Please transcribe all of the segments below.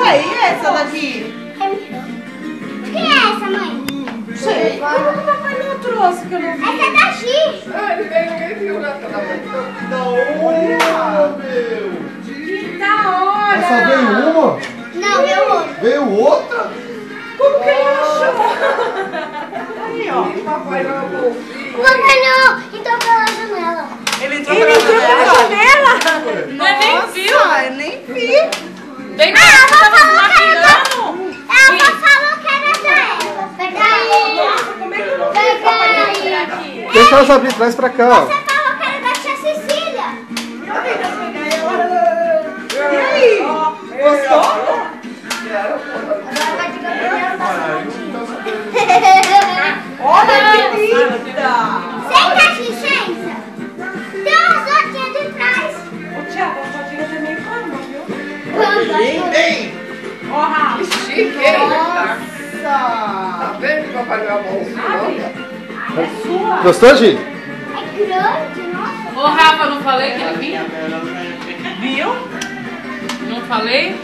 Aí, essa daqui. O que é essa, mãe? Sei. Como que o papai não trouxe que eu não vi? Essa é da X. Ninguém viu nessa da mãe. Olha, meu. que da hora. Essa veio uma? Não, meu outro. Veio outra? Como que ele achou? Aí, ó. O papai não é bom. Papai não, então pela janela. Ele entrou pela janela? Não é nem viu? Nossa, eu nem vi. Vem cá, A avó você tá falou que maquiando. A avó falou que era dela. Pega aí. Como é que eu não vi? Pega aí. Deixa elas abrir, traz pra cá, ó. Você falou que era da tia Cecília. E aí? Gostou? Agora vai jogar primeiro da Olha que linda. Senta, licença. Tem umas gotinhas de trás. Ô, Thiago, a fotinha também como, viu? Bem. Ó, Rafa. Que chique, hein? Nossa. Tá vendo que o papai não é bom? Gostou, Gi? É grande, nossa. Ô, Rafa, não falei que ele vinha? Viu? Não falei?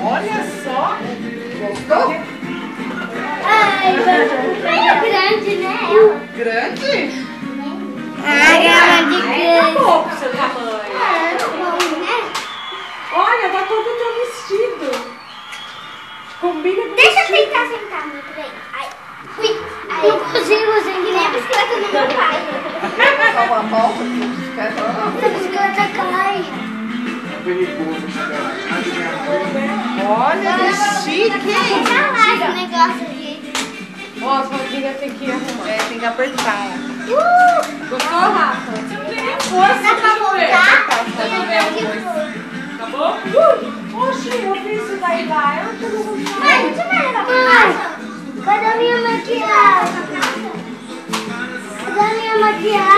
Olha só. Gostou? Ai, meio grande, né? Ela. Grande? Ai, ela de Tá bom pro seu tamanho. né? Olha, dá todo o teu vestido. Combina com Deixa eu o vestido. tentar sentar, meu bem. Ai, fui. Ai, eu consigo sentar. Nem a bicicleta do meu pai. Dá uma volta, bicicleta. Essa bicicleta cai. Olha, que chique, hein? Tá lá esse negócio de... Ó, as rodinhas tem que arrumar. É, tem que apertar. Gostou, Rafa? Força pra voltar. Acabou? Oxi, eu fiz isso daí lá. Eu não tô gostando. Mãe, você vai levar pra casa? Cadê a minha maquiagem? Cadê a minha maquiagem?